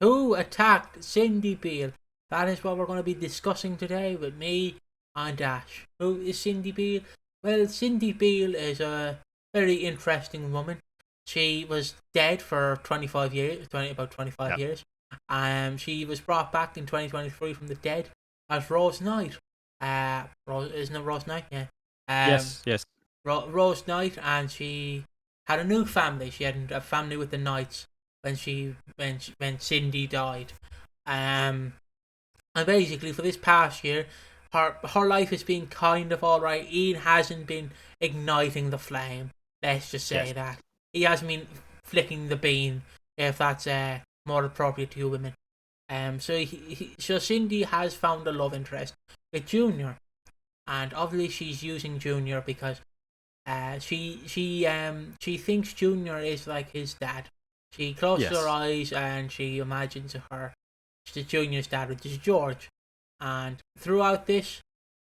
Who attacked Cindy Beale? That is what we're going to be discussing today with me and Ash. Who is Cindy Beale? Well, Cindy Beale is a very interesting woman. She was dead for 25 years, about 25 years. She was brought back in 2023 from the dead as Rose Knight. Isn't it Rose Knight? Yeah. Yes. Rose Knight, and she had a new family. She had a family with the Knights when Cindy died. And basically for this past year, her life has been kind of alright. Ian hasn't been igniting the flame. Let's just say that. He hasn't been flicking the bean, if that's more appropriate to women. So Cindy has found a love interest with Junior, and obviously she's using Junior because she thinks Junior is like his dad. She closes her eyes and she imagines the Junior's dad, which is George. And throughout this,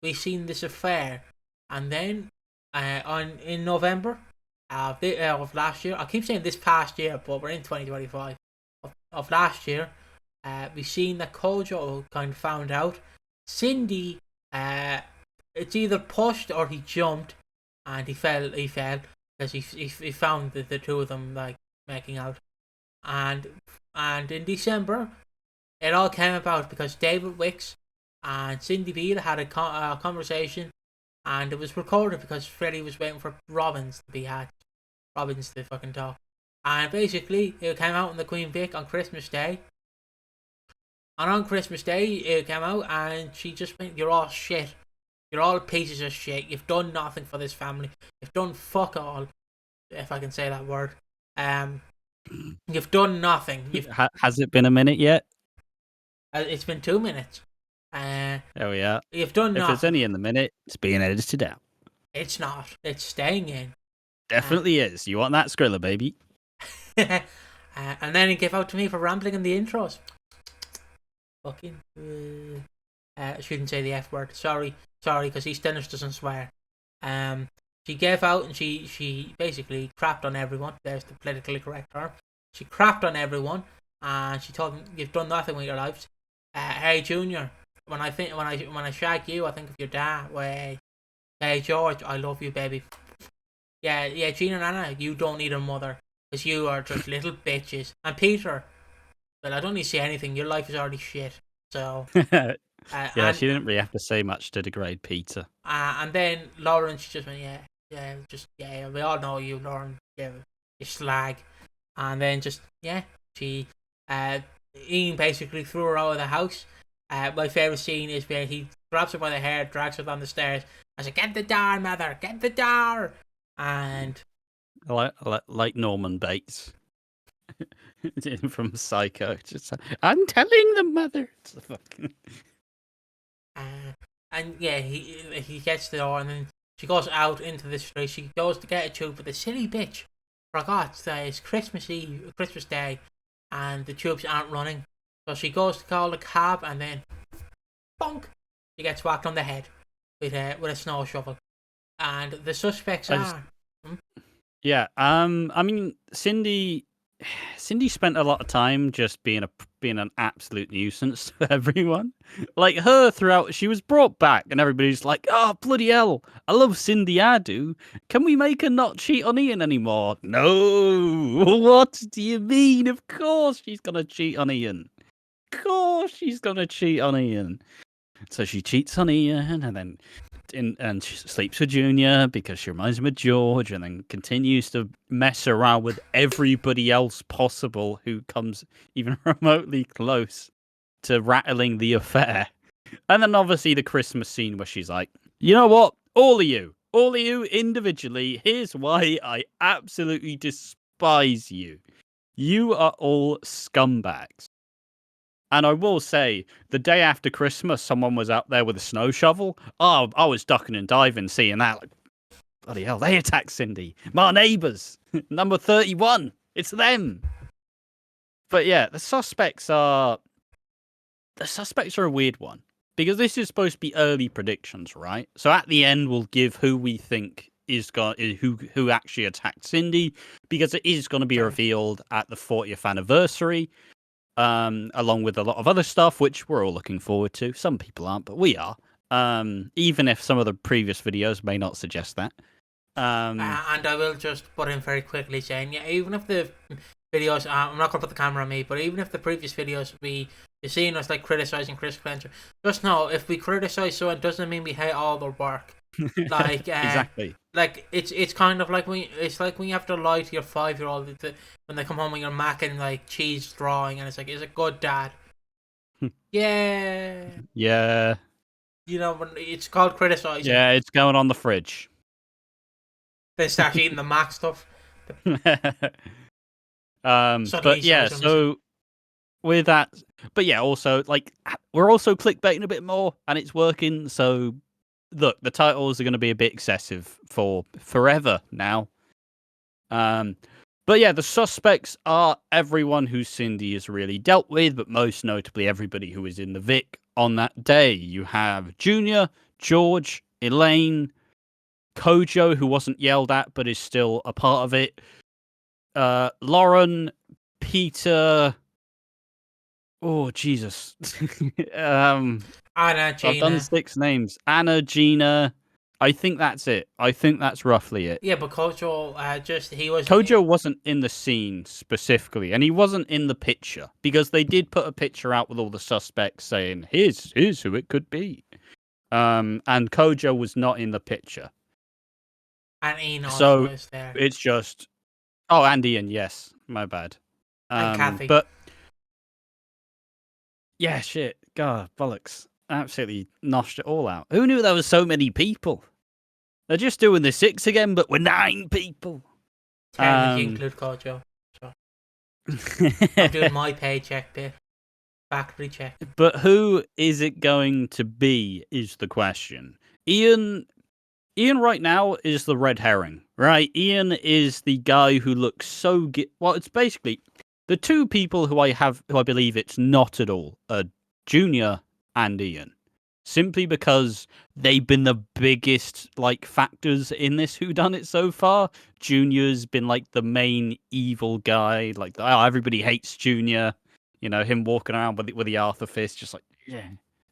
we've seen this affair. And then in November of last year, I keep saying this past year, but we're in 2025 of last year. We've seen that Cojo kind of found out Cindy. It's either pushed or he jumped, and he fell because he found the two of them like making out. And in December, it all came about because David Wicks and Cindy Beale had a conversation, and it was recorded because Freddie was waiting for Robbins to be hatched. Robbins to fucking talk. And basically, it came out on the Queen Vic on Christmas Day. And on Christmas Day, it came out, and she just went, "You're all shit. You're all pieces of shit. You've done nothing for this family. You've done fuck all," if I can say that word. You've done nothing. Has it been a minute yet? It's been 2 minutes. There we are. You've done nothing. If it's only in the minute, it's being edited out. It's not. It's staying in. Definitely is. You want that Skrilla, baby? And then he gave out to me for rambling in the intros. Fucking. I shouldn't say the F word. Sorry, because EastEnders doesn't swear. She gave out and she basically crapped on everyone. There's the politically correct term. She crapped on everyone, and she told them, "You've done nothing with your lives." Hey Junior, when I shag you, I think of your dad. Hey George, I love you, baby. Yeah, Gina and Anna, you don't need a mother, because you are just little bitches. And Peter, well, I don't need to say anything. Your life is already shit. So. She didn't really have to say much to degrade Peter. And then Lauren, she just went, yeah, we all know you, Lauren, yeah, you slag. And then she, Ian basically threw her out of the house. My favourite scene is where he grabs her by the hair, drags her down the stairs, and said, "Get the door, mother, get the door." And like Norman Bates from Psycho, just "I'm telling the mother." It's fucking. And yeah, he gets the door, and then she goes out into the street. She goes to get a tube, but the silly bitch forgot that it's Christmas Day, and the tubes aren't running. So she goes to call the cab, and then, bonk, she gets whacked on the head with a snow shovel. And the suspects are. Yeah, I mean, Cindy spent a lot of time just being an absolute nuisance to everyone. Like her throughout, she was brought back, and everybody's like, "Oh bloody hell, I love Cindy, I do. Can we make her not cheat on Ian anymore?" No, what do you mean? Of course she's gonna cheat on Ian. Of course she's gonna cheat on Ian. So she cheats on Ian, and then. And she sleeps with Junior because she reminds him of George, and then continues to mess around with everybody else possible who comes even remotely close to rattling the affair. And then obviously the Christmas scene where she's like, "You know what? All of you individually, here's why I absolutely despise you. You are all scumbags." And I will say, the day after Christmas, someone was out there with a snow shovel. Oh, I was ducking and diving, seeing that. Like, bloody hell, they attacked Cindy. My neighbours, number 31. It's them. But yeah, the suspects are a weird one. Because this is supposed to be early predictions, right? So at the end, we'll give who we think who actually attacked Cindy. Because it is going to be revealed at the 40th anniversary. along with a lot of other stuff, which we're all looking forward to. Some people aren't, but we are. Even if some of the previous videos may not suggest that. And I will just put in very quickly saying, yeah, even if the videos, I'm not going to put the camera on me, but even if the previous videos you're seeing us like criticizing Chris Clenshaw, just know if we criticize someone, doesn't mean we hate all their work. Like exactly. Like it's kind of like when you have to lie to your 5-year-old when they come home and you're macking like cheese drawing, and it's like, is it good, Dad? Yeah. Yeah. You know, when it's called criticizing. Yeah, it's going on the fridge. They start eating the Mac stuff. But yeah, so with that, but yeah, also like we're also clickbaiting a bit more, and it's working. So look, the titles are going to be a bit excessive for forever now. But yeah, the suspects are everyone who Cindy has really dealt with, but most notably everybody who was in the Vic on that day. You have Junior, George, Elaine, Cojo, who wasn't yelled at but is still a part of it. Lauren, Peter. Oh Jesus! Anna, Gina. I've done 6 names. Anna, Gina. I think that's it. I think that's roughly it. Yeah, but Cojo, he was. Cojo wasn't in the scene specifically, and he wasn't in the picture because they did put a picture out with all the suspects saying, "Here's who it could be." And Cojo was not in the picture. And Ian so was there. It's just, and Ian, yes, my bad. And Kathy. But yeah, shit, God, bollocks, absolutely noshed it all out. Who knew there was so many people? They're just doing the 6 again, but we're 9 people. 10 if you include Cojo. So. I'm doing my paycheck bit. Factory check. But who is it going to be is the question. Ian right now is the red herring, right? Ian is the guy who looks so well, it's basically the 2 people who I believe it's not at all are Junior and Ian. Simply because they've been the biggest like factors in this whodunit so far. Junior's been like the main evil guy, like everybody hates Junior. You know, him walking around with the Arthur fist, just like, yeah.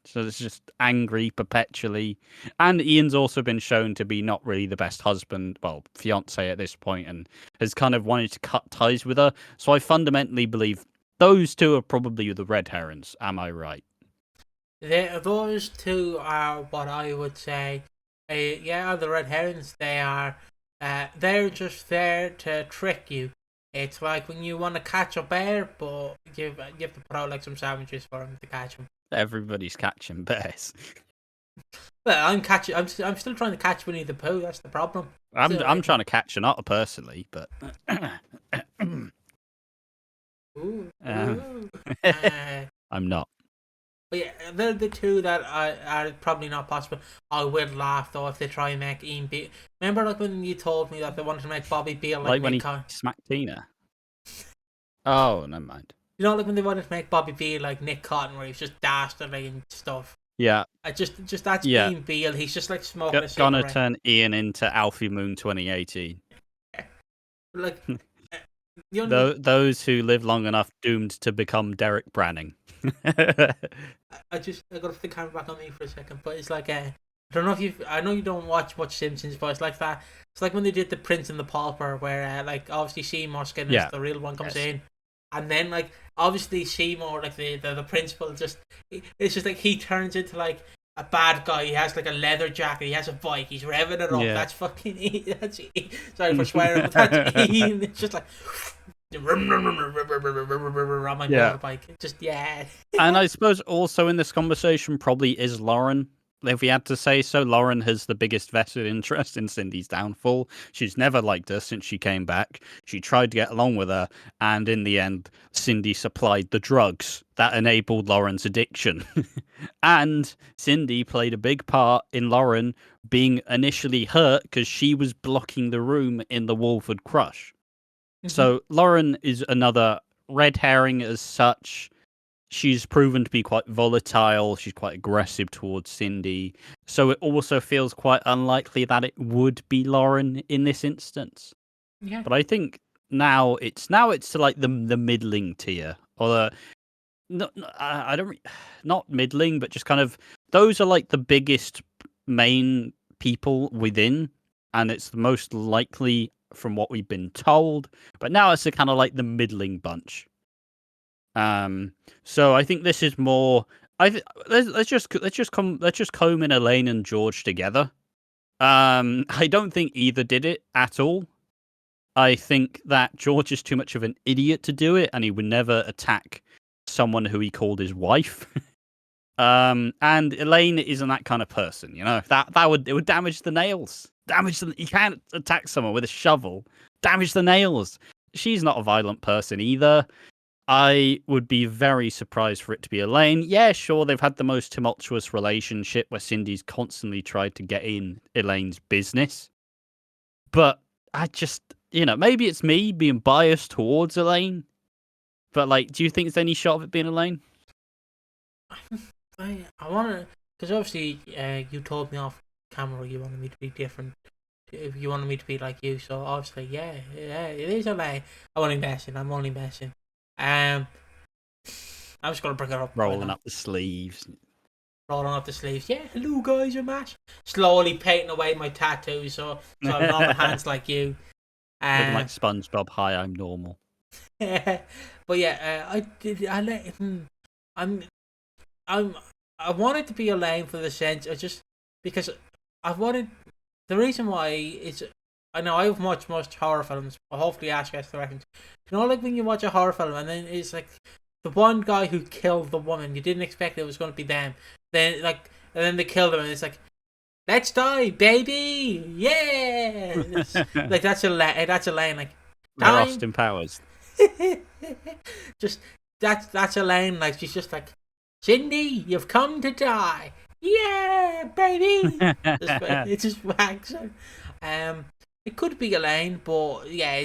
So it's just angry perpetually. And Ian's also been shown to be not really the best husband, well, fiance at this point, and has kind of wanted to cut ties with her. So I fundamentally believe those 2 are probably the red herons. Am I right? Those 2 are what I would say. The red herons. They are. They're just there to trick you. It's like when you want to catch a bear, but you have to put out like some sandwiches for him to catch him. Everybody's catching bears. Well, I'm still trying to catch Winnie the Pooh. That's the problem. I'm trying to catch an otter personally, but I'm not. But yeah, they're the 2 that are probably not possible. I would laugh though if they try and make Ian Beale. Remember, like when you told me that they wanted to make Bobby Beale like when he smacked Tina. Oh, never mind. You know, like when they wanted to make Bobby Beale like Nick Cotton, where he's just dastardly and stuff. Yeah. Just that's Ian Beale. He's just like smoking a cigarette. Gonna turn Ian into Alfie Moon 2018. Like those who live long enough doomed to become Derek Branning. I gotta think camera back on me for a second, but it's like I don't know if I know you don't watch much Simpsons, but it's like that. It's like when they did the Prince and the Pauper, where like obviously Seymour Skinner, the real one, comes in, and then like obviously Seymour, like the principal, it's just like he turns into like a bad guy. He has like a leather jacket, he has a bike, he's revving it up. That's fucking sorry for swearing, but that's Ian. It's just like on my motorbike. Just And I suppose also in this conversation probably is Lauren. If we had to say so, Lauren has the biggest vested interest in Cindy's downfall. She's never liked her since she came back. She tried to get along with her, and in the end, Cindy supplied the drugs that enabled Lauren's addiction. And Cindy played a big part in Lauren being initially hurt because she was blocking the room in the Walford crush. Mm-hmm. So Lauren is another red herring as such. She's proven to be quite volatile. She's quite aggressive towards Cindy. So it also feels quite unlikely that it would be Lauren in this instance. Yeah. But I think now it's to like the middling tier. Or I don't, not middling, but just kind of, those are like the biggest main people within, and it's the most likely from what we've been told. But now it's kind of like the middling bunch. So I think this is more. Let's just comb in Elaine and George together. I don't think either did it at all. I think that George is too much of an idiot to do it, and he would never attack someone who he called his wife. And Elaine isn't that kind of person, you know. It would damage the nails. You can't attack someone with a shovel. Damage the nails. She's not a violent person either. I would be very surprised for it to be Elaine. Yeah, sure, they've had the most tumultuous relationship where Cindy's constantly tried to get in Elaine's business. But I just, maybe it's me being biased towards Elaine. But, like, do you think there's any shot of it being Elaine? I want to, because obviously you told me off camera you wanted me to be different. You wanted me to be like you, so obviously, yeah, it is Elaine. I'm only messing. I was gonna bring it up. Rolling up the sleeves. Yeah, hello guys, I'm Matt. Slowly painting away my tattoos, so I'm normal hands like you. Looking like SpongeBob. Hi, I'm normal. But yeah, I wanted to be Elaine for the sense of just because I wanted. The reason why is I know I've watched most horror films. Hopefully, Ash gets the reference. Like when you watch a horror film and then it's like the one guy who killed the woman, you didn't expect it was going to be them. And then they killed him, and it's like, let's die, baby, yeah. Like that's Elaine. Like they're Austin Powers. Just that's Elaine. Like she's just like, Cindy, you've come to die. Yeah, baby. It just whacks her. It could be Elaine, but yeah,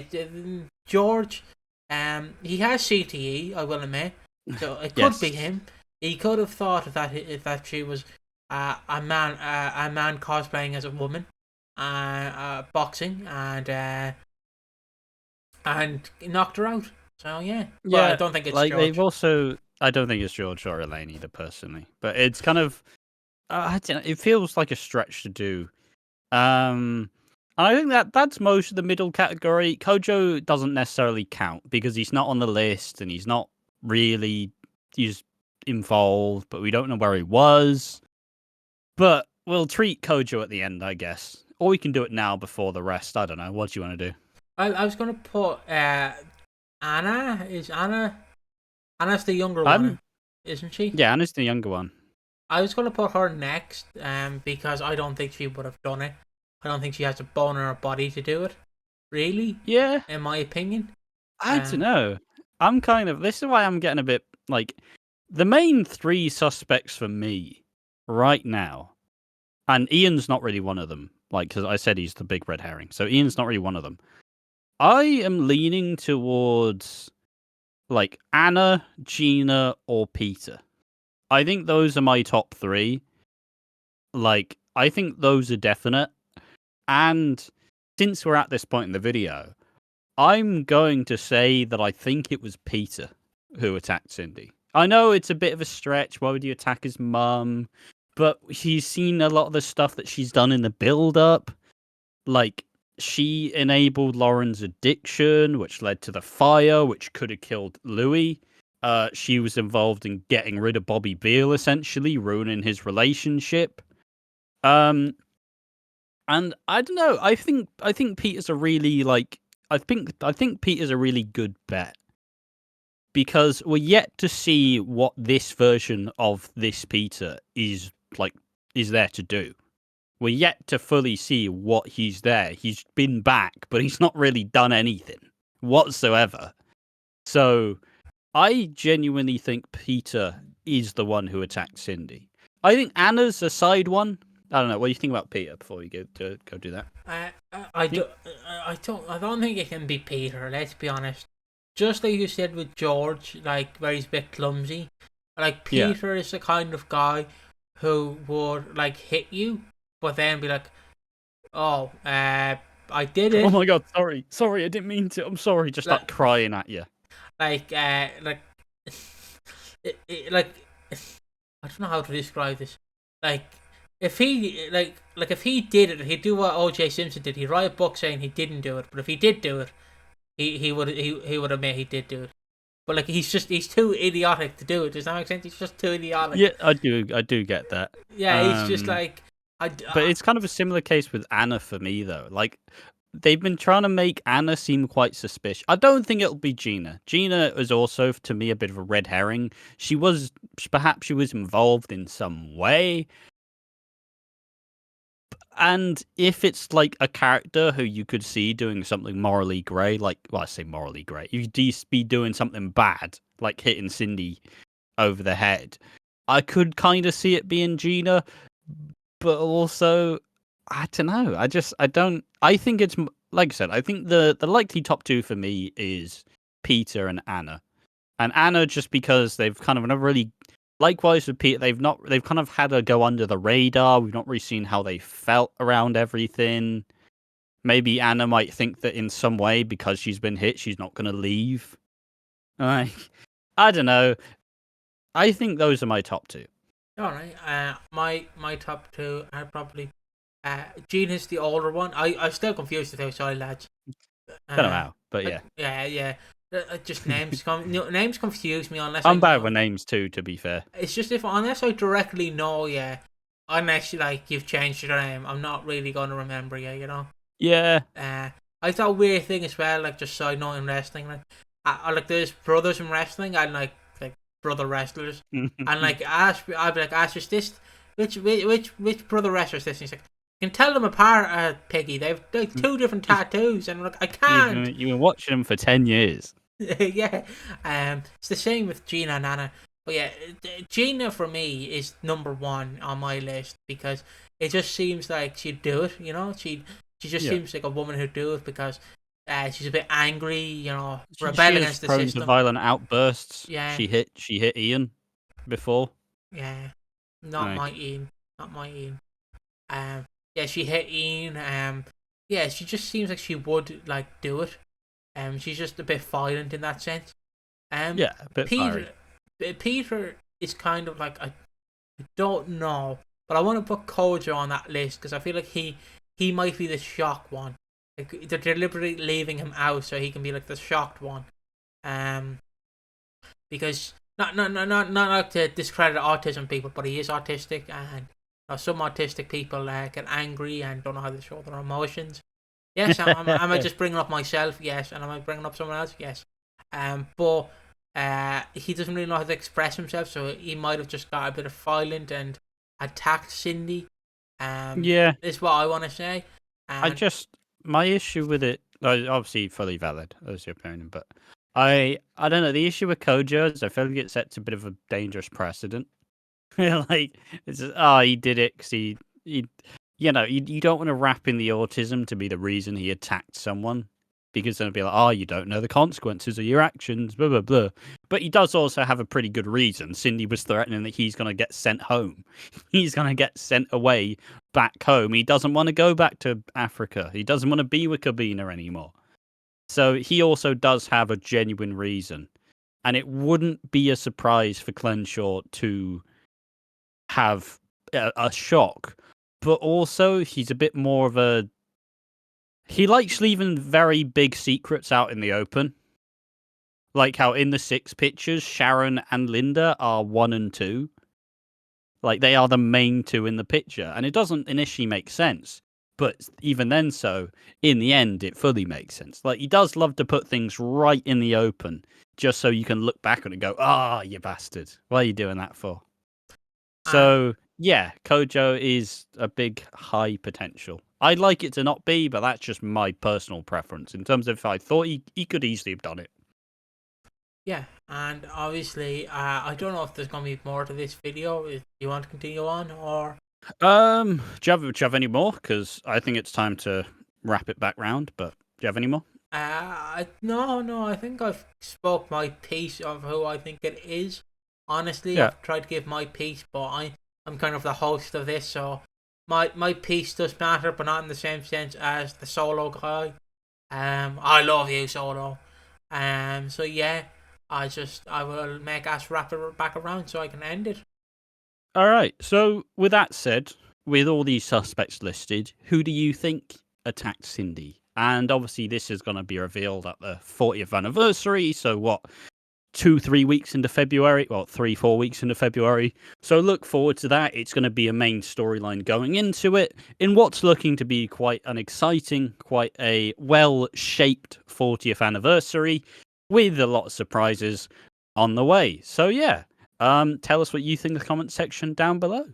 George. He has CTE, I will admit, so it could be him. He could have thought that she was a man cosplaying as a woman, boxing, and knocked her out. So yeah, I don't think it's like George. They've also. I don't think it's George or Elaine either, personally. But it's kind of. I don't know, it feels like a stretch to do. And I think that's most of the middle category. Cojo doesn't necessarily count because he's not on the list and he's involved, but we don't know where he was. But we'll treat Cojo at the end, I guess. Or we can do it now before the rest. I don't know. What do you want to do? I was going to put Anna. Anna's the younger one, isn't she? Yeah, Anna's the younger one. I was going to put her next because I don't think she would have done it. I don't think she has a bone in her body to do it. Really? Yeah. In my opinion. I don't know. This is why I'm getting a bit, like, the main three suspects for me right now, and Ian's not really one of them, like, because I said he's the big red herring, so Ian's not really one of them. I am leaning towards, like, Anna, Gina, or Peter. I think those are my top three. Like, I think those are definite. And since we're at this point in the video, I'm going to say that I think it was Peter who attacked Cindy. I know it's a bit of a stretch. Why would you attack his mum? But he's seen a lot of the stuff that she's done in the build-up. Like, she enabled Lauren's addiction, which led to the fire, which could have killed Louis. She was involved in getting rid of Bobby Beale, essentially, ruining his relationship. And I don't know. I think Peter's a really I think Peter's a really good bet because we're yet to see what this version of this Peter is there to do. We're yet to fully see what he's there. He's been back, but he's not really done anything whatsoever. So I genuinely think Peter is the one who attacked Cindy. I think Anna's a side one. I don't know. What do you think about Peter before we go do that? I don't think it can be Peter. Let's be honest. Just like you said with George, like where he's a bit clumsy. Like Peter is the kind of guy who would like hit you, but then be like, "Oh, I did it." Oh my god, sorry, I didn't mean to. I'm sorry. Just start crying at you. Like like I don't know how to describe this. Like if he if he did it, he'd do what O.J. Simpson did. He'd write a book saying he didn't do it, but if he did do it, he would admit he did do it. But like he's too idiotic to do it. Does that make sense? He's just too idiotic. Yeah, I do get that. Yeah, he's just like but it's kind of a similar case with Anna for me though. Like they've been trying to make Anna seem quite suspicious. I don't think it'll be Gina. Gina is also to me a bit of a red herring. Perhaps she was involved in some way. And if it's like a character who you could see doing something morally grey, I say morally grey, you'd be doing something bad, like hitting Cindy over the head, I could kind of see it being Gina, but also, I don't know. I think it's, like I said, I think the likely top two for me is Peter and Anna. And Anna, just because they've kind of never really. Likewise with Peter, they've kind of had to go under the radar. We've not really seen how they felt around everything. Maybe Anna might think that in some way, because she's been hit, she's not going to leave. I don't know. I think those are my top two. All right. My top two are probably Gina's the older one. I'm still confused with how child lads. Don't know how, but yeah. Yeah. Just names names confuse me unless I'm bad with names too, to be fair. It's just unless I directly know you, unless you've changed your name, I'm not really going to remember you, you know. Yeah. I thought a weird thing as well, like just side note in wrestling, like I like there's brothers in wrestling and like brother wrestlers, and like I'd be like Ash, is this which brother wrestler is this? And he's like, you can tell them apart, Piggy. They've like two different tattoos, and like I can't. You've been watching them for 10 years. Yeah, it's the same with Gina and Anna. But yeah, Gina for me is number one on my list because it just seems like she'd do it. You know, she just seems like a woman who'd do it because she's a bit angry. You know, rebel against the system. To violent outbursts. Yeah, she hit Ian before. Yeah, not my Ian. Yeah, she hit Ian. Yeah, she just seems like she would like do it. She's just a bit violent in that sense. Yeah, a bit fiery. Peter is kind of like I don't know, but I want to put Cojo on that list because I feel like he might be the shock one. Like they're deliberately leaving him out so he can be like the shocked one. Because not like to discredit autism people, but he is autistic, and some autistic people get angry and don't know how to show their emotions. Yes, am I just bringing up myself? Yes, and am I bringing up someone else? Yes. But he doesn't really know how to express himself, so he might have just got a bit of violent and attacked Cindy. Yeah, is what I want to say. My issue with it, obviously fully valid as your opinion, but I don't know. The issue with Cojo is I feel like it sets a bit of a dangerous precedent. Like it's he did it because he you don't want to wrap in the autism to be the reason he attacked someone, because then it'll be like, you don't know the consequences of your actions, blah blah blah. But he does also have a pretty good reason. Cindy was threatening that he's going to get sent home. He's going to get sent away back home. He doesn't want to go back to Africa. He doesn't want to be with Kabina anymore. So he also does have a genuine reason. And it wouldn't be a surprise for Clenshaw to have a shock. But also, he's a bit more of a... He likes leaving very big secrets out in the open. Like how in the 6 pictures, Sharon and Linda are 1 and 2. Like, they are the main 2 in the picture. And it doesn't initially make sense. But even then in the end, it fully makes sense. Like, he does love to put things right in the open, just so you can look back on it and go, you bastard. What are you doing that for? So, yeah, Cojo is a big high potential. I'd like it to not be, but that's just my personal preference. In terms of if I thought he could easily have done it. Yeah, and obviously, I don't know if there's going to be more to this video. If you want to continue on, or... Do you have any more? Because I think it's time to wrap it back round, but do you have any more? No, I think I've spoke my piece of who I think it is. Honestly, yeah. I've tried to give my piece, but I'm kind of the host of this, so my piece does matter, but not in the same sense as the Solo guy. I love you, Solo. So yeah, I will make us wrap it back around so I can end it. All right. So, with that said, with all these suspects listed, who do you think attacked Cindy? And obviously, this is going to be revealed at the 40th anniversary. So, what, 2-3 weeks into February? Well, 3-4 weeks into February. So, look forward to that. It's going to be a main storyline going into it in what's looking to be quite an exciting, quite a well-shaped 40th anniversary with a lot of surprises on the way. So, yeah. Tell us what you think in the comment section down below.